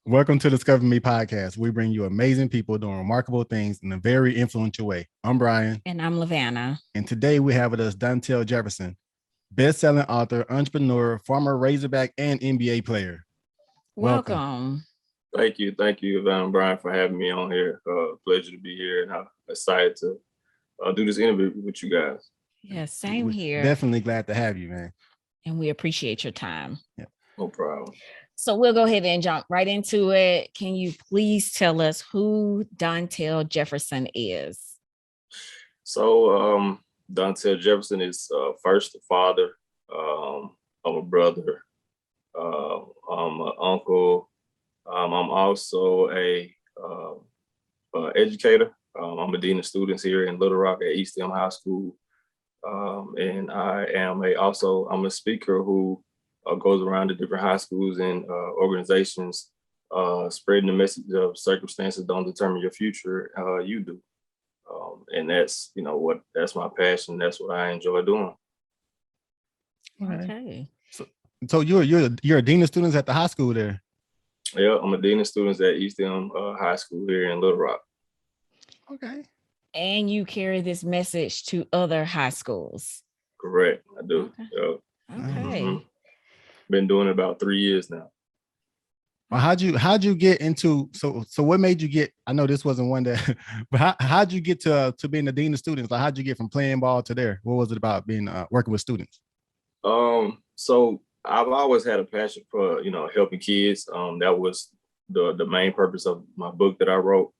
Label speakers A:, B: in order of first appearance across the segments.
A: Welcome to Discover Me podcast. We bring you amazing people doing remarkable things in a very influential way. I'm Brian.
B: And I'm Lavanna.
A: And today we have with us Dontell Jefferson, best-selling author, entrepreneur, former Razorback, and NBA player.
B: Welcome.
C: Thank you, Brian, for having me on here. Pleasure to be here, and I'm excited to do this interview with you guys.
B: Yeah, same here.
A: Definitely glad to have you, man.
B: And we appreciate your time.
A: Yeah,
C: no problem.
B: So we'll go ahead and jump right into it. Can you please tell us who Dontell Jefferson is?
C: So Dontell Jefferson is first a father. I'm a brother. I'm an uncle. I'm also a educator. I'm a dean of students here in Little Rock at East End High School. And I am I'm a speaker who goes around to different high schools and organizations, spreading the message of circumstances don't determine your future, you do. And that's, that's my passion. That's what I enjoy doing.
B: Okay.
A: So you're a dean of students at the high school there?
C: Yeah, I'm a dean of students at East End High School here in Little Rock.
A: Okay.
B: And you carry this message to other high schools?
C: Correct, I do.
B: Okay.
C: Yeah.
B: Okay.
C: Mm-hmm. Been doing it about 3 years now.
A: Well, how'd you get into, so what made you get, I know this wasn't one that, but how'd you get to being the dean of students? Like, how'd you get from playing ball to there? What was it about being working with students?
C: So I've always had a passion for, helping kids. That was the main purpose of my book that I wrote.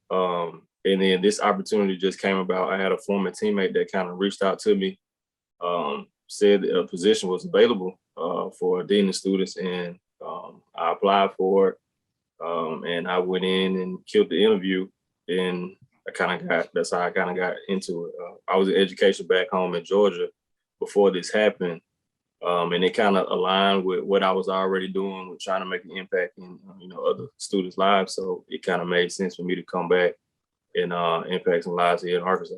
C: And then this opportunity just came about. I had a former teammate that kind of reached out to me, said a position was available for dean of students, and I applied for it. And I went in and killed the interview, and that's how I kind of got into it. I was in education back home in Georgia before this happened. And it kind of aligned with what I was already doing with trying to make an impact in, other students' lives. So it kind of made sense for me to come back and impact some lives here in Arkansas.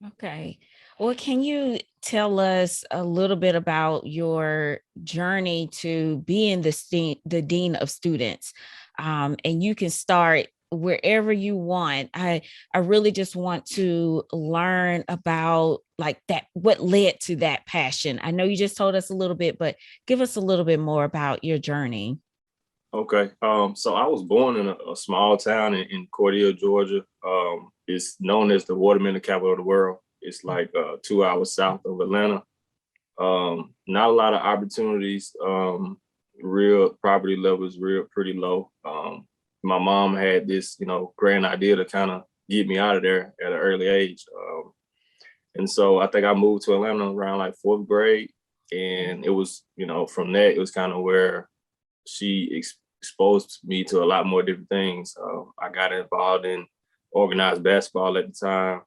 B: Okay. Well, can you tell us a little bit about your journey to being the dean of students? And you can start wherever you want. I really just want to learn about like that, what led to that passion. I know you just told us a little bit, but give us a little bit more about your journey.
C: Okay. So I was born in a small town in Cordele, Georgia. It's known as the watermelon capital of the world. It's like 2 hours south of Atlanta. Not a lot of opportunities. Real property levels, pretty low. My mom had this, grand idea to kind of get me out of there at an early age. And so I think I moved to Atlanta around like 4th grade. And it was, from that, it was kind of where she exposed me to a lot more different things. I got involved in organized basketball at the time.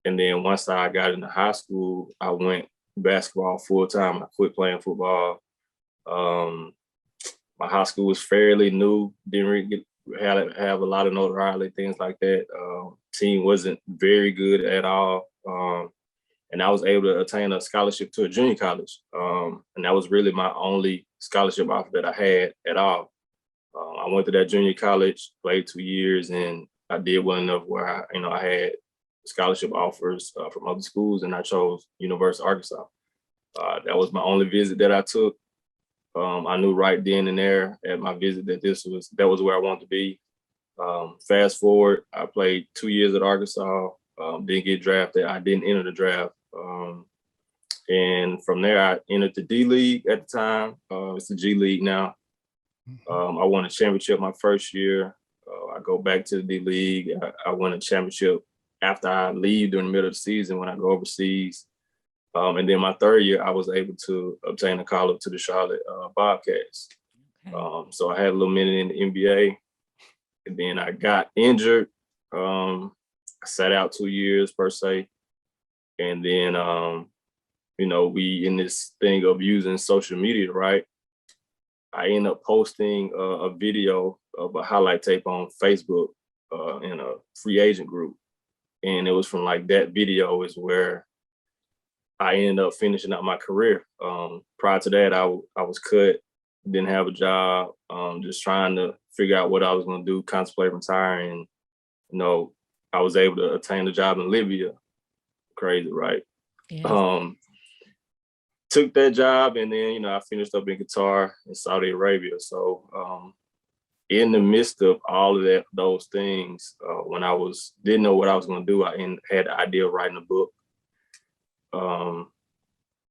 C: And then once I got into high school, I went basketball full time. I quit playing football. My high school was fairly new, didn't really have a lot of notoriety, things like that. Team wasn't very good at all. And I was able to attain a scholarship to a junior college. And that was really my only scholarship offer that I had at all. I went to that junior college, played 2 years, and I did well enough where I had scholarship offers from other schools, and I chose University of Arkansas. That was my only visit that I took. I knew right then and there at my visit that that was where I wanted to be. Fast forward, I played 2 years at Arkansas, didn't get drafted. I didn't enter the draft. And from there, I entered the D League at the time. It's the G League now. I won a championship my first year. I go back to the D League. I won a championship after I leave during the middle of the season when I go overseas. And then my 3rd year, I was able to obtain a call up to the Charlotte Bobcats. Okay. So I had a little minute in the NBA, and then I got injured. I sat out 2 years per se. And then, we in this thing of using social media, right? I ended up posting a video of a highlight tape on Facebook in a free agent group. And it was from like that video is where I ended up finishing out my career. Prior to that, I was cut didn't have a job, just trying to figure out what I was going to do, contemplate retiring. You know, I was able to attain a job in Libya. Crazy, right?
B: Yes.
C: Took that job, and then, you know, I finished up in Qatar in Saudi Arabia. So in the midst of all of those things, when I didn't know what I was going to do, I had the idea of writing a book.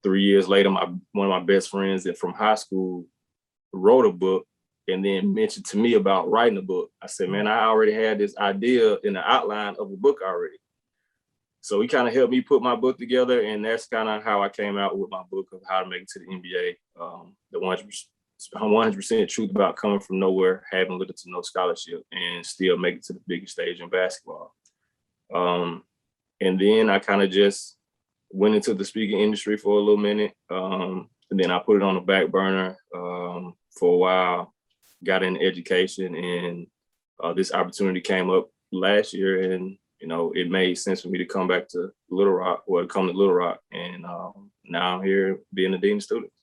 C: 3 years later, one of my best friends from high school wrote a book and then mentioned to me about writing a book. I said, man, I already had this idea in the outline of a book already. So he kind of helped me put my book together, and that's kind of how I came out with my book of how to make it to the NBA. The 100% truth about coming from nowhere, having little to no scholarship, and still make it to the biggest stage in basketball. And then I kind of just went into the speaking industry for a little minute. And then I put it on the back burner for a while, got into education, and this opportunity came up last year, and you know, it made sense for me to come back to Little Rock, come to Little Rock, and now I'm here being a dean of students.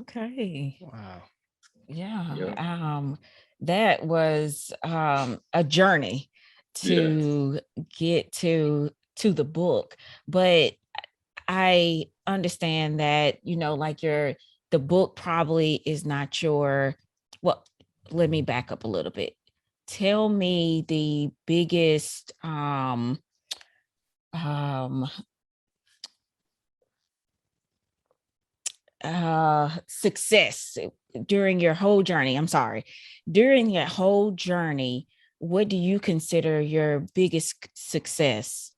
B: Okay.
A: Wow.
B: Yeah. That was a journey to get to the book, but I understand that, you know, like the book probably is not your, well, let me back up a little bit. Tell me the biggest success during your whole journey. I'm sorry. During your whole journey, what do you consider your biggest success?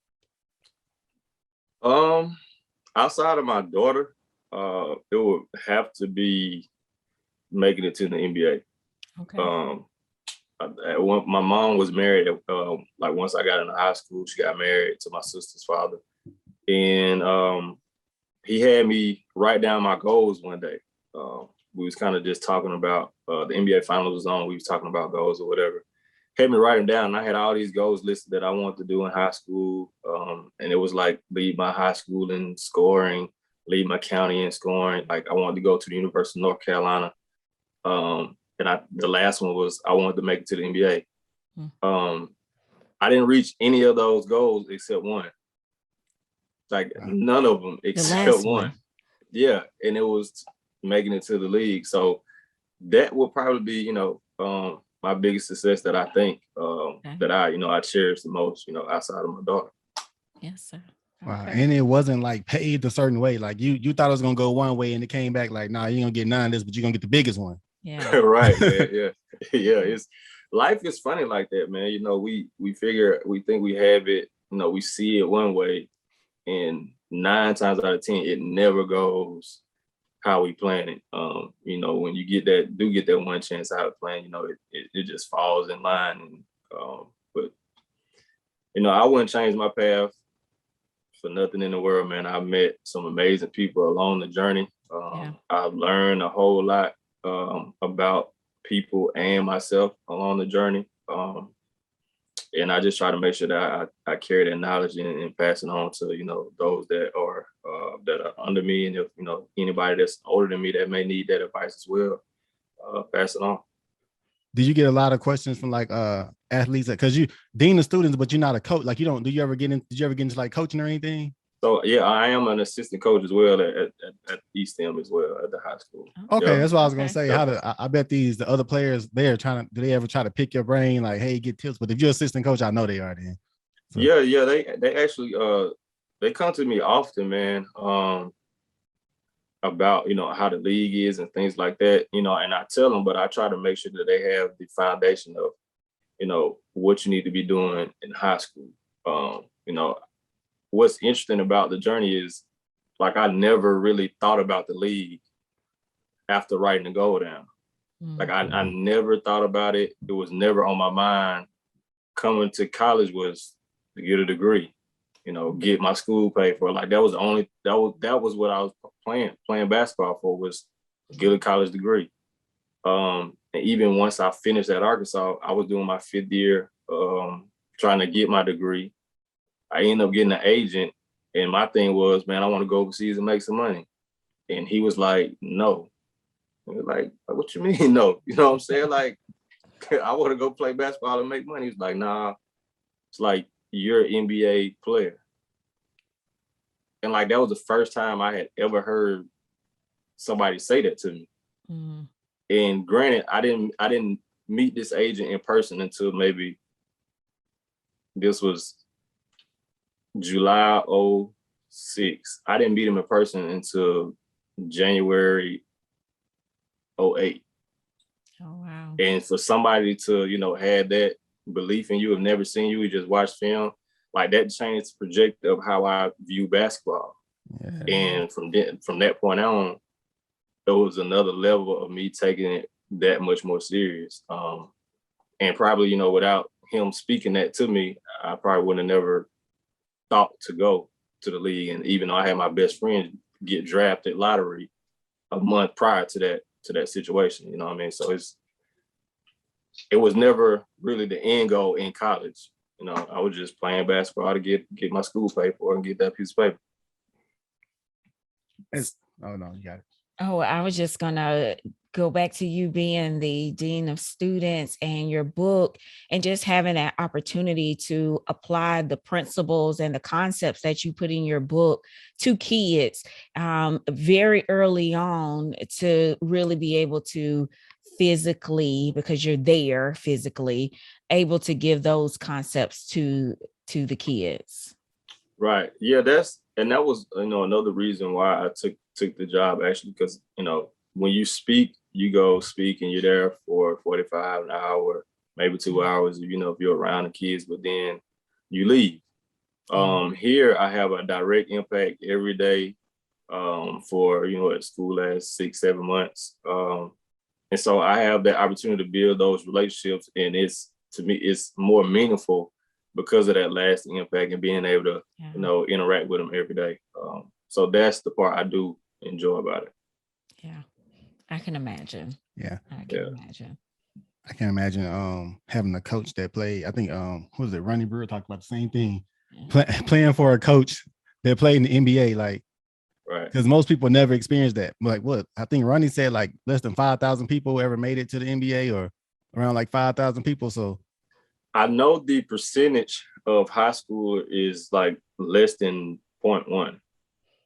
C: Outside of my daughter, it would have to be making it to the NBA.
B: Okay.
C: My mom was married. Like once I got into high school, she got married to my sister's father, and he had me write down my goals one day. We was kind of just talking about the NBA Finals was on. We was talking about goals or whatever. Had me write them down. And I had all these goals listed that I wanted to do in high school, and it was like lead my high school in scoring, lead my county in scoring. Like I wanted to go to the University of North Carolina. And the last one was I wanted to make it to the NBA. I didn't reach any of those goals except one. Like none of them except one. Yeah, and it was making it to the league. So that will probably be, you know, my biggest success that I think that I cherish the most, you know, outside of my daughter.
B: Yes, sir.
A: Wow. Okay. And it wasn't like paid a certain way. Like you thought it was gonna go one way, and it came back like, nah, you're gonna get none of this, but you're gonna get the biggest one.
B: Yeah.
C: Right. Yeah. It's life is funny like that, man. You know, we think we have it, you know, we see it one way, and 9 times out of 10, it never goes how we plan it. You know, when you get that one chance out of playing, you know, it just falls in line. And but you know, I wouldn't change my path for nothing in the world, man. I met some amazing people along the journey. I've learned a whole lot about people and myself along the journey. And I just try to make sure that I carry that knowledge and pass it on to, you know, those that are under me. And if, you know, anybody that's older than me that may need that advice as well, pass it on.
A: Did you get a lot of questions from like athletes? Because you dean of students, but you're not a coach. Like you don't. Did you ever get into like coaching or anything?
C: So yeah, I am an assistant coach as well at East End as well at the high school.
A: Okay, that's what I was gonna say. I bet the other players they're do they ever try to pick your brain like, hey, get tips? But if you're assistant coach, I know they are then.
C: So. Yeah, they actually they come to me often, man. About, you know, how the league is and things like that, you know, and I tell them, but I try to make sure that they have the foundation of, you know, what you need to be doing in high school. You know, what's interesting about the journey is like I never really thought about the league after writing the goal down. Like I never thought about it. It was never on my mind. Coming to college was to get a degree, you know, get my school paid for. Like that was what I was playing basketball for, was get a college degree. And even once I finished at Arkansas, I was doing my 5th year trying to get my degree. I ended up getting an agent, and my thing was, man, I want to go overseas and make some money. And he was like, no. And we're like, what you mean? No, you know what I'm saying? Like, I want to go play basketball and make money. He's like, nah, it's like you're an NBA player. And like, that was the first time I had ever heard somebody say that to me.
B: Mm.
C: And granted, I didn't meet this agent in person until maybe this was July 06. I didn't meet him in person until January 08.
B: Oh, wow.
C: And for somebody to, you know, have that belief in you, have never seen you, just watch film, like that changed the trajectory of how I view basketball.
A: Yeah.
C: And from that point on, it was another level of me taking it that much more serious. And probably, you know, without him speaking that to me, I probably would have never thought to go to the league. And even though I had my best friend get drafted lottery a month prior to that situation, you know what I mean? So it was never really the end goal in college. You know, I was just playing basketball to get my school paid for and get that piece of paper.
A: Oh no, you got it.
B: Oh, I was just gonna go back to you being the dean of students and your book, and just having that opportunity to apply the principles and the concepts that you put in your book to kids very early on, to really be able to physically, because you're there physically, able to give those concepts to the kids.
C: Right. Yeah, that was, you know, another reason why I took the job, actually, because, you know, when you speak, you go speak and you're there for 45 an hour, maybe 2 hours, you know, if you're around the kids, but then you leave. Here I have a direct impact every day for, you know, at school last 6-7 months. And so I have that opportunity to build those relationships, and to me, it's more meaningful because of that lasting impact and being able to, you know, interact with them every day. So that's the part I do enjoy about it.
B: Yeah, I can imagine.
A: Yeah,
B: I can imagine.
A: I can imagine having a coach that played. I think who was it? Ronnie Brewer talked about the same thing. Playing for a coach that played in the NBA, like,
C: right?
A: Because most people never experience that. Like, what I think Ronnie said, like less than 5,000 people ever made it to the NBA, or around like 5,000 people. So
C: I know the percentage of high school is like less than 0.1.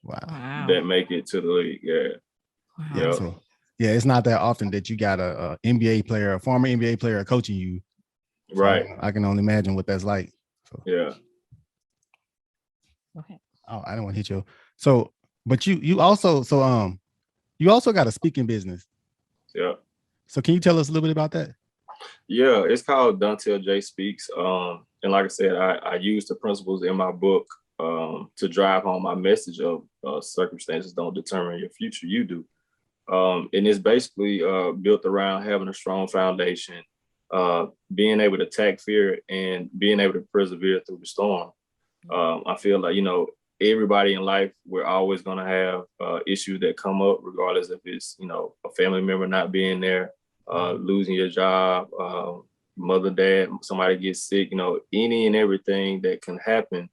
B: Wow.
C: That make it to the league. Yeah.
B: Wow.
A: Yeah. So yeah, it's not that often that you got a NBA player, a former NBA player coaching you. So
C: right.
A: I can only imagine what that's like. So
C: yeah.
B: Okay.
A: Oh, I don't want to hit you. So, but you also got a speaking business.
C: Yeah.
A: So can you tell us a little bit about that?
C: Yeah, it's called Dontell J Speaks. And like I said, I use the principles in my book to drive home my message of circumstances don't determine your future, you do. And it's basically built around having a strong foundation, being able to attack fear and being able to persevere through the storm. I feel like, you know, everybody in life, we're always going to have issues that come up, regardless if it's, you know, a family member not being there, losing your job, mother, dad, somebody gets sick, you know, any and everything that can happen.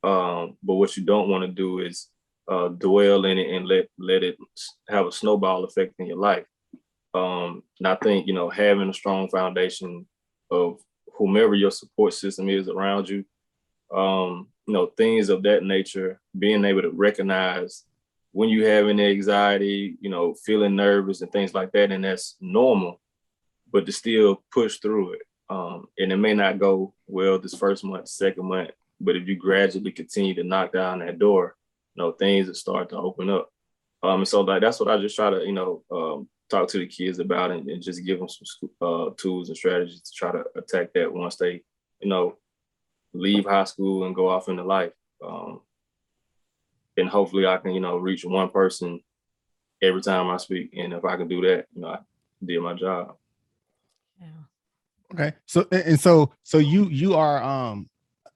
C: But what you don't want to do is dwell in it and let it have a snowball effect in your life. And I think, you know, having a strong foundation of whomever your support system is around you, you know, things of that nature, being able to recognize when you have any anxiety, you know, feeling nervous and things like that, and that's normal, but to still push through it. And it may not go well this first month, second month, but if you gradually continue to knock down that door, you know, things will start to open up. And so like, that's what I just try to, you know, talk to the kids about, and just give them some tools and strategies to try to attack that once they, you know, leave high school and go off into life. And hopefully I can, you know, reach one person every time I speak. And if I can do that, you know, I did my job.
B: Yeah.
A: Okay. So you are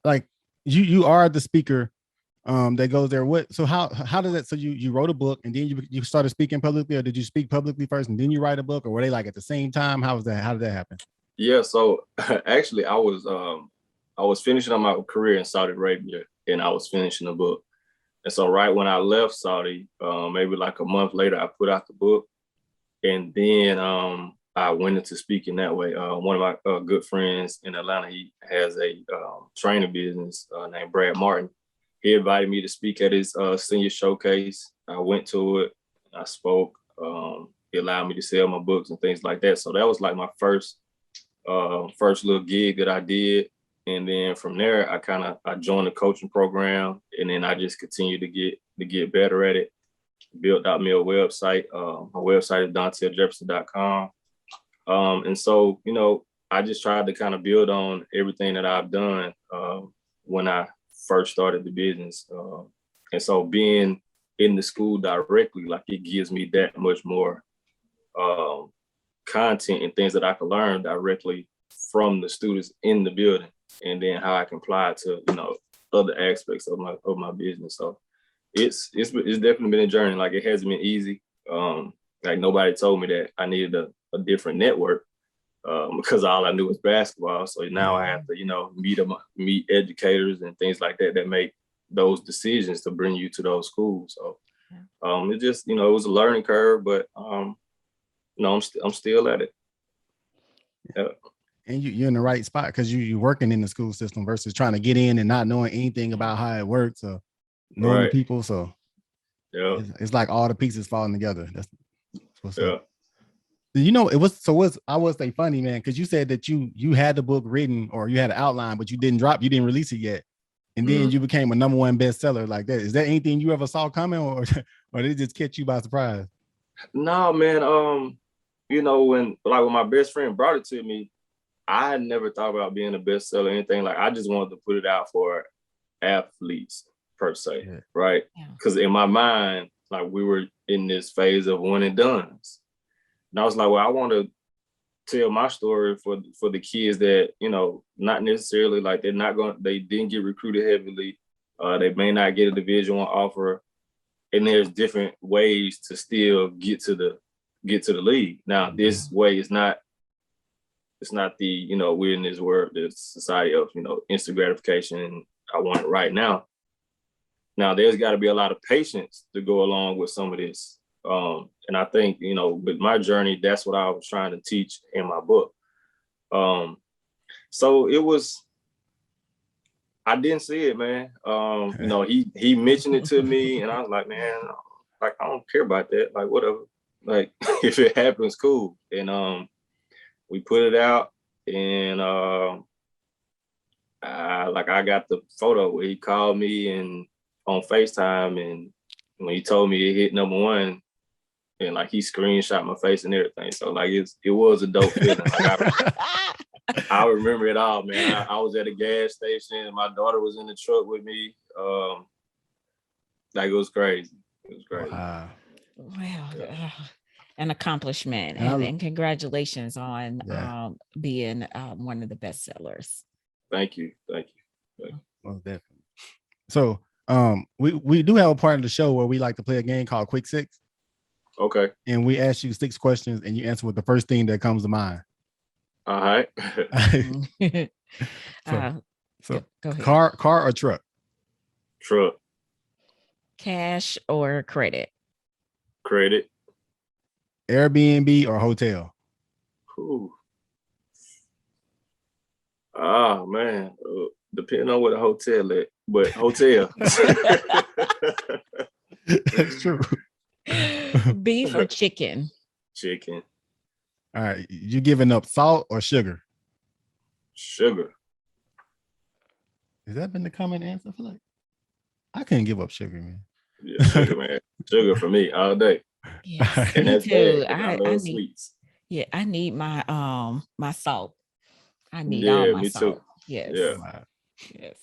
A: like you are the speaker that goes there. What, so how does that, so you wrote a book and then you started speaking publicly, or did you speak publicly first and then you write a book, or were they like at the same time? How did that happen?
C: Yeah, so actually I was finishing up my career in Saudi Arabia, and I was finishing a book. And so right when I left Saudi, maybe like a month later, I put out the book. And then I went into speaking that way. One of my good friends in Atlanta, he has a training business named Brad Martin. He invited me to speak at his senior showcase. I went to it. I spoke. He allowed me to sell my books and things like that. So that was like my first little gig that I did. And then from there, I joined the coaching program, and then I just continued to get better at it. Built out me a website. My website is DontellJefferson.com. And so, I just tried to kind of build on everything that I've done when I first started the business. And so being in the school directly, like, it gives me that much more content and things that I can learn directly from the students in the building, and then how I can apply it to, other aspects of my business. So it's definitely been a journey. Like, it hasn't been easy. Like, nobody told me that I needed a different network because all I knew was basketball. So now I have to, meet educators and things like that make those decisions to bring you to those schools. So it just, it was a learning curve, but I'm still at it. Yeah.
A: And you're in the right spot because you're working in the school system versus trying to get in and not knowing anything about how it works or knowing the people. So it's like all the pieces falling together. That's what's up. I would say funny, man, because you said that you had the book written or you had an outline, but you didn't release it yet. And then you became a #1 bestseller like that. Is there anything you ever saw coming, or did it just catch you by surprise?
C: No, man. When my best friend brought it to me, I had never thought about being a bestseller or anything. Like, I just wanted to put it out for athletes per se, right? Because in my mind, like, we were in this phase of one and dones. And I was like, well, I want to tell my story for the kids that, not necessarily like they didn't get recruited heavily. They may not get a Division I offer. And there's different ways to still get to the league. Now, this way is not, it's not the, we're in this world, this society of, instant gratification. I want it right now. Now, there's got to be a lot of patience to go along with some of this. And I think, with my journey, that's what I was trying to teach in my book. So it was, I didn't see it, man. He mentioned it to me, and I was like, man, like, I don't care about that. Like, whatever. Like, if it happens, cool. And we put it out, and I got the photo where he called me and on FaceTime, and when he told me it hit #1, and like, he screenshot my face and everything. So like, it was a dope feeling. Like, I remember it all, man. I was at a gas station. My daughter was in the truck with me. Like, it was crazy. It was crazy.
B: Wow. An accomplishment, and congratulations on being one of the bestsellers.
C: Thank you.
A: Well, definitely. So we do have a part of the show where we like to play a game called Quick Six. Okay. And we ask you 6 questions, and you answer with the first thing that comes to mind.
C: All right.
A: So go ahead. Car or truck?
C: Truck.
B: Cash or credit?
C: Credit.
A: Airbnb or hotel?
C: Ooh. Oh, man. Depending on where the hotel at, but hotel.
A: That's true.
B: Beef or chicken?
C: Chicken.
A: All right. You giving up salt or sugar?
C: Sugar.
A: Has that been the common answer? I feel like I couldn't give up sugar, man.
C: Yeah, sugar, man. Sugar for me all day.
B: Yes,
C: and
B: me
C: that's
B: too.
C: bad, I love sweets.
B: Yeah, I need my my salt. I need all my salt. Too. Yes.
C: Yeah.
A: Wow.
B: Yes.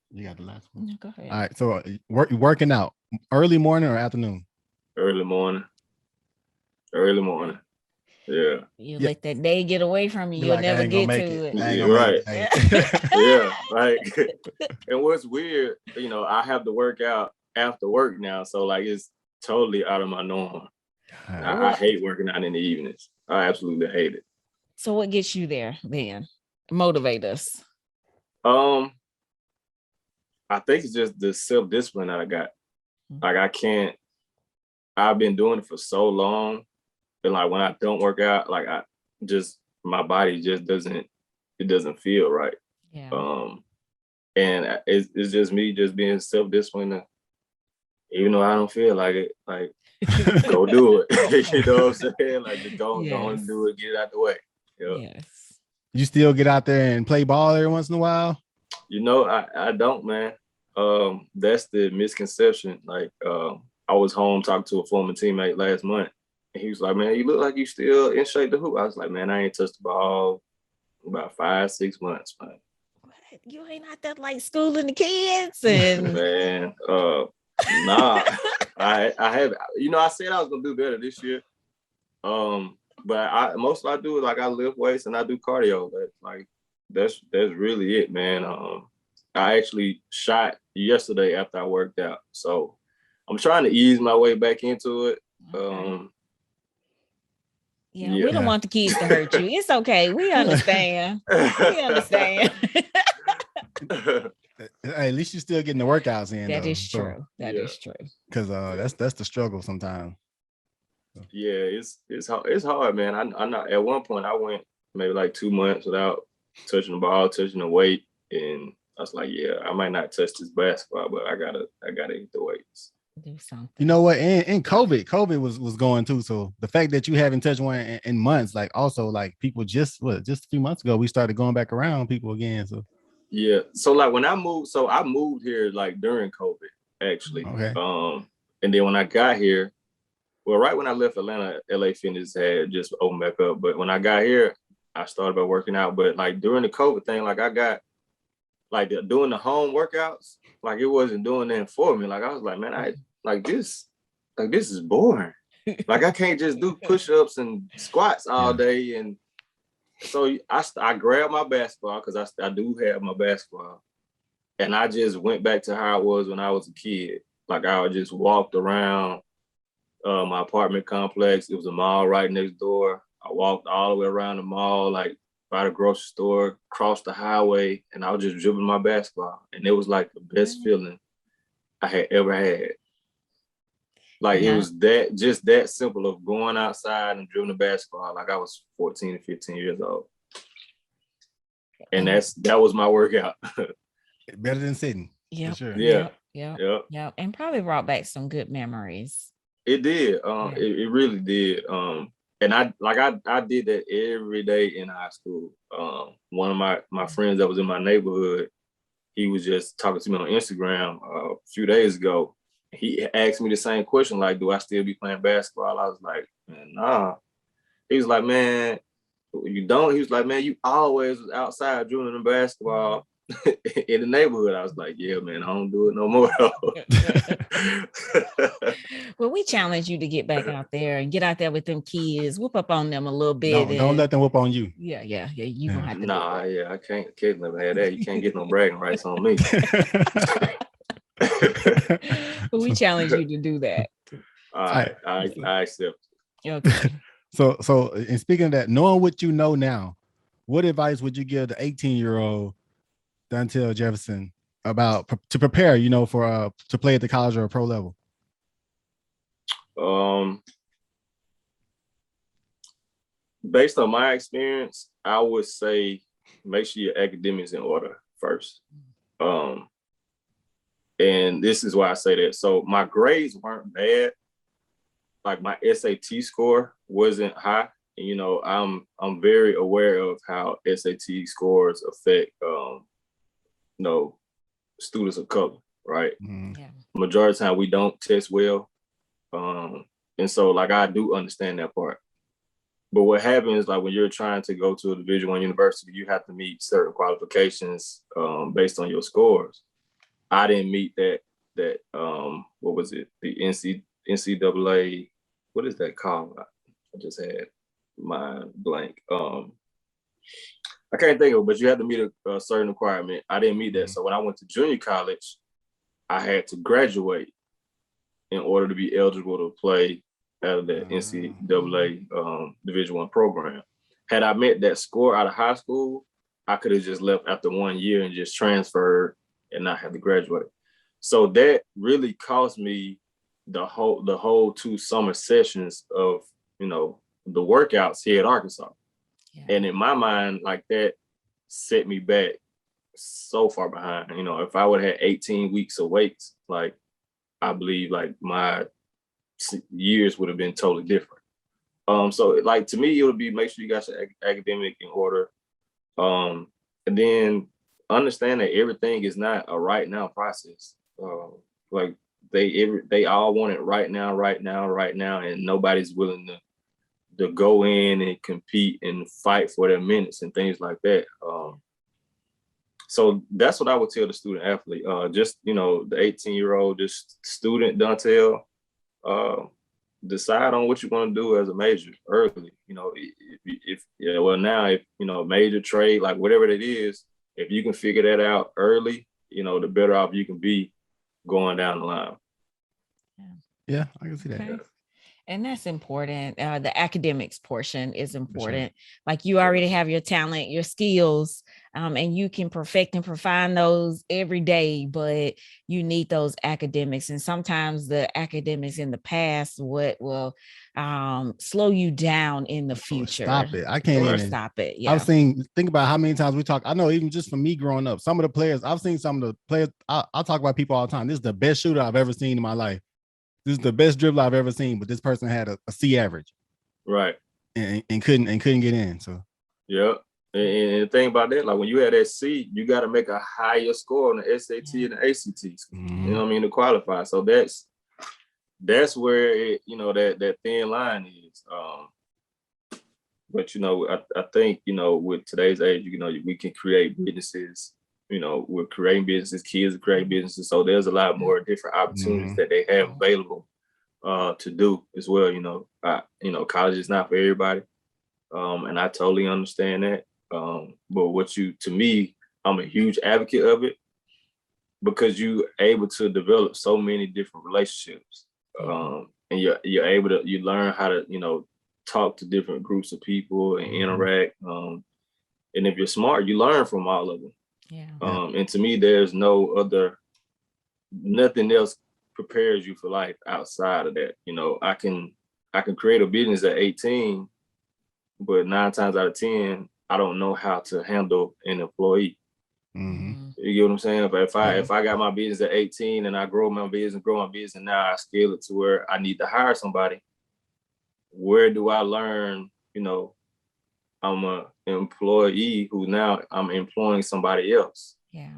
A: You got the last one.
B: No, go ahead.
A: All right. So working out early morning or afternoon?
C: Early morning. Early morning. Yeah.
B: You let that day get away from you. You'll
A: like,
B: never get to it.
C: Yeah, right. Yeah. Like, and what's weird, I have to work out after work now. So like, it's totally out of my norm. I hate working out in the evenings. I absolutely hate it.
B: So what gets you there then? Motivate us.
C: I think it's just the self-discipline that I got. Like, I can't I've been doing it for so long, and like when I don't work out, like I just my body just doesn't feel right.
B: Yeah.
C: And it's just me just being self-disciplined. Even though I don't feel like it, like go do it. You know what I'm saying? Like just go and do it, get it out the way. Yep.
B: Yes.
A: You still get out there and play ball every once in a while?
C: You know, I don't, man. That's the misconception. Like, I was home talking to a former teammate last month, and he was like, "Man, you look like you still in shape to hoop." I was like, "Man, I ain't touched the ball about 5-6 months, man."
B: What? You ain't out there like schooling the kids and
C: Man, nah. I have, you know, I said I was gonna do better this year. But most I do is like I lift weights and I do cardio. That's really it, man. I actually shot yesterday after I worked out, so I'm trying to ease my way back into it.
B: Okay. We don't want the kids to hurt you. It's okay. We understand. We understand.
A: At least you're still getting the workouts in.
B: That is true. That is true.
A: Because that's the struggle sometimes.
C: Yeah, it's hard, man. I know at one point I went maybe like 2 months without touching the ball, touching the weight, and I was like, yeah, I might not touch this basketball, but I gotta eat the weights.
B: Do something.
A: You know what? And COVID was going too. So the fact that you haven't touched one in months, like also like people just a few months ago, we started going back around people again. So
C: yeah. So like when I moved here like during COVID, actually.
A: Okay.
C: And then when I got here, well, right when I left Atlanta, LA Fitness had just opened back up. But when I got here, I started by working out. But like during the COVID thing, like I got like doing the home workouts, like it wasn't doing that for me. Like I was like, man, I like this is boring. Like I can't just do push-ups and squats all day. And so I grabbed my basketball because I do have my basketball. And I just went back to how it was when I was a kid. Like I would just walked around my apartment complex. It was a mall right next door. I walked all the way around the mall, like by the grocery store, crossed the highway, and I was just dribbling my basketball. And it was like the best feeling I had ever had. Like it was that simple of going outside and dribbling the basketball like I was 14 or 15 years old. And that was my workout.
A: Better than sitting.
B: Yeah.
A: Sure.
B: Yeah. And probably brought back some good memories.
C: It did. It really did. And I did that every day in high school. One of my friends that was in my neighborhood, he was just talking to me on Instagram a few days ago. He asked me the same question, like, do I still be playing basketball? I was like, man, nah. He was like, man, you don't? He was like, man, you always was outside dribbling the basketball in the neighborhood. I was like, yeah, man, I don't do it no more.
B: Well, we challenge you to get back out there and get out there with them kids, whoop up on them a little bit.
A: Don't let them whoop on you.
B: Yeah. You gonna have to.
C: Nah, I can't never have that. You can't get no bragging rights on me.
B: But we challenge you to do that.
C: I accept.
B: Okay.
A: So and speaking of that, knowing what you know now, what advice would you give the 18-year-old Dontell Jefferson about to prepare, for to play at the college or pro level?
C: Based on my experience, I would say make sure your academics in order first. And this is why I say that. So my grades weren't bad. Like my SAT score wasn't high. And, I'm very aware of how SAT scores affect, students of color, right?
B: Yeah.
C: Majority of the time we don't test well. And so like, I do understand that part. But what happens, like when you're trying to go to a Division I university, you have to meet certain qualifications based on your scores. I didn't meet that what was it? The NCAA, what is that called? I just had my blank. I can't think of it, but you had to meet a certain requirement. I didn't meet that. So when I went to junior college, I had to graduate in order to be eligible to play out of the NCAA Division I program. Had I met that score out of high school, I could have just left after 1 year and just transferred and not have to graduate. So that really cost me the whole 2 summer sessions of, the workouts here at Arkansas.
B: Yeah.
C: And in my mind, like that set me back so far behind. If I would have had 18 weeks of weights, like I believe like my years would have been totally different. So like to me, it would be make sure you got your academic in order. And then understand that everything is not a right now process. Like they all want it right now, and nobody's willing to go in and compete and fight for their minutes and things like that. So that's what I would tell the student athlete. Just the 18-year-old, just student Dontell, decide on what you're going to do as a major early. If major, trade, like whatever it is, if you can figure that out early, the better off you can be going down the line.
A: Yeah, I can see that.
B: Okay. And that's important. The academics portion is important. Sure. Like you already have your talent, your skills, and you can perfect and refine those every day, but you need those academics. And sometimes the academics in the past, what will slow you down in the future.
A: Stop it. I can't even
B: stop it. Yeah.
A: Think about how many times we talk. I know even just for me growing up, some of the players, I've seen some of the players, I talk about people all the time. This is the best shooter I've ever seen in my life. This is the best dribbler I've ever seen, but this person had a C average,
C: right?
A: And couldn't get in. So
C: yeah, and the thing about that, like when you had that C, you got to make a higher score on the SAT and the ACT.
A: Mm-hmm.
C: You know what I mean, to qualify. So that's where it, that thin line is. But I think with today's age, we can create businesses. We're creating businesses, kids are creating businesses. So there's a lot more different opportunities that they have available to do as well. College is not for everybody. And I totally understand that. But to me, I'm a huge advocate of it because you're able to develop so many different relationships. And you're able to, you learn how to, talk to different groups of people and interact. And if you're smart, you learn from all of them.
B: Yeah.
C: And to me, there's nothing else prepares you for life outside of that. I can create a business at 18, but 9 times out of 10, I don't know how to handle an employee.
A: Mm-hmm.
C: You get what I'm saying? But if I got my business at 18 and I grow my business, now I scale it to where I need to hire somebody, where do I learn, I'm an employee who now I'm employing somebody else.
B: Yeah.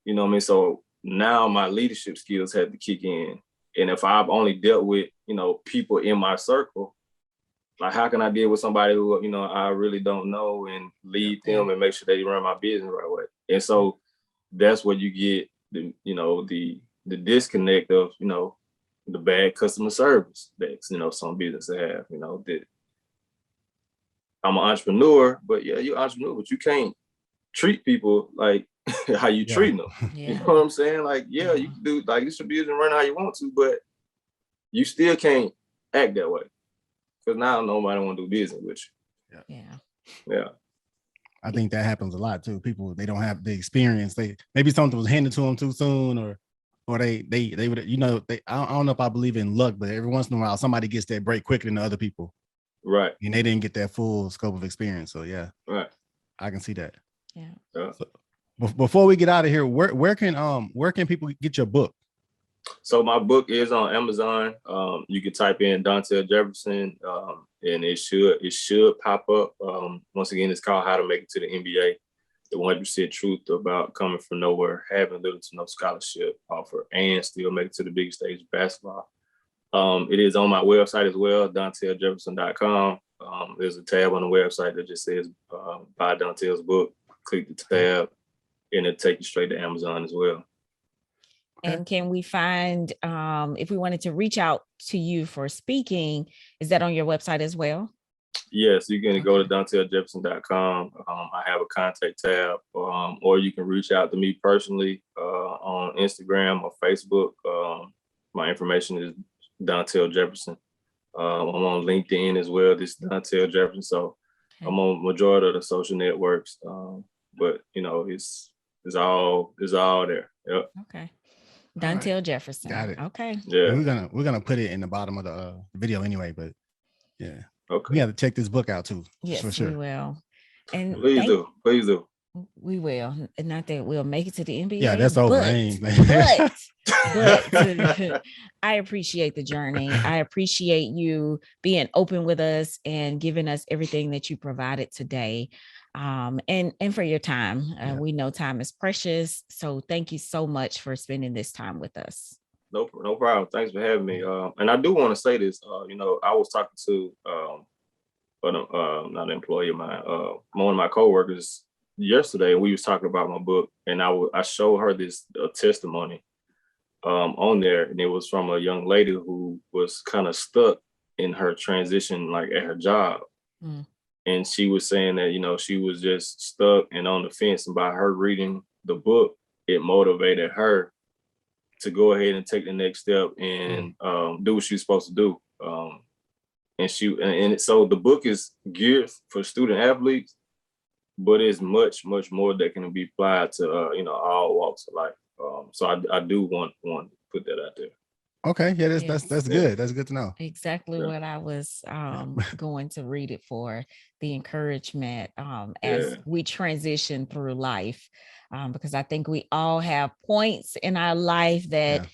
C: You know what I mean? So now my leadership skills had to kick in. And if I've only dealt with, people in my circle, like how can I deal with somebody who, I really don't know and lead them and make sure they run my business the right way? And so that's where you get the disconnect of, the bad customer service that, some businesses have, that I'm an entrepreneur, but yeah, you're an entrepreneur, but you can't treat people like how you treat them.
B: Yeah.
C: You know what I'm saying? Like, you can do like you should be able to run how you want to, but you still can't act that way. Because now nobody want to do business with
B: you.
C: Yeah.
A: I think that happens a lot too. People, they don't have the experience. Maybe something was handed to them too soon, or they would, I don't know if I believe in luck, but every once in a while somebody gets that break quicker than the other people.
C: Right.
A: And they didn't get that full scope of experience. So yeah.
C: Right.
A: I can see that.
B: Yeah.
A: So, before we get out of here, where can people get your book?
C: So my book is on Amazon. You can type in Dontell Jefferson, and it should pop up. Once again, it's called How to Make It to the NBA. The 100% truth about coming from nowhere, having little to no scholarship offer, and still make it to the big stage of basketball. It is on my website as well, DontellJefferson.com. There's a tab on the website that just says buy Dontell's book. Click the tab, and it'll take you straight to Amazon as well.
B: And can we find, if we wanted to reach out to you for speaking, is that on your website as well?
C: Yes, you can go to DontellJefferson.com. I have a contact tab, or you can reach out to me personally on Instagram or Facebook. My information is Dontell Jefferson. I'm on LinkedIn as well. This is Dontell Jefferson. So I'm on majority of the social networks. But it's all there. Yep.
B: Okay. Dontell Jefferson.
A: Got it.
B: Okay.
C: Yeah.
A: And we're gonna put it in the bottom of the video anyway, but yeah.
C: Okay.
A: We have to check this book out too.
B: Yes,
A: for sure.
B: we will. And
C: Please do.
B: We will. And not that we'll make it to the NBA.
A: Yeah, that's over.
B: But I appreciate the journey. I appreciate you being open with us and giving us everything that you provided today. And for your time. We know time is precious. So thank you so much for spending this time with us.
C: No problem. Thanks for having me. And I do want to say this. I was talking to not an employee of mine, one of my coworkers yesterday, and we was talking about my book, and I showed her this testimony on there, and it was from a young lady who was kind of stuck in her transition, like at her job. And she was saying that, she was just stuck and on the fence. And by her reading the book, it motivated her to go ahead and take the next step and do what she's supposed to do. And so the book is geared for student athletes, but it's much, much more that can be applied to, all walks of life. So I do want to put that out there.
A: Okay. Yeah, that's good. That's good to know.
B: Exactly what I was going to read it for, the encouragement as we transition through life. Because I think we all have points in our life that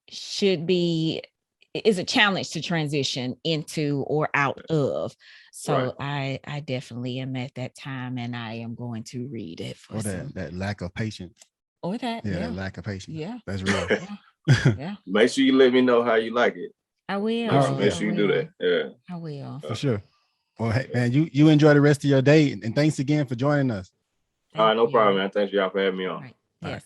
B: is a challenge to transition into or out of. So I definitely am at that time, and I am going to read it for
A: that lack of patience.
B: Or that.
A: That lack of patience.
B: Yeah.
A: That's real.
B: Yeah.
C: Make sure you let me know how you like it.
B: I will.
C: Make sure you do that. Yeah.
B: I will.
A: For sure. Well, hey, man, you enjoy the rest of your day, and thanks again for joining us.
C: All right, no problem, man. Thanks y'all for having me on.
B: Yes.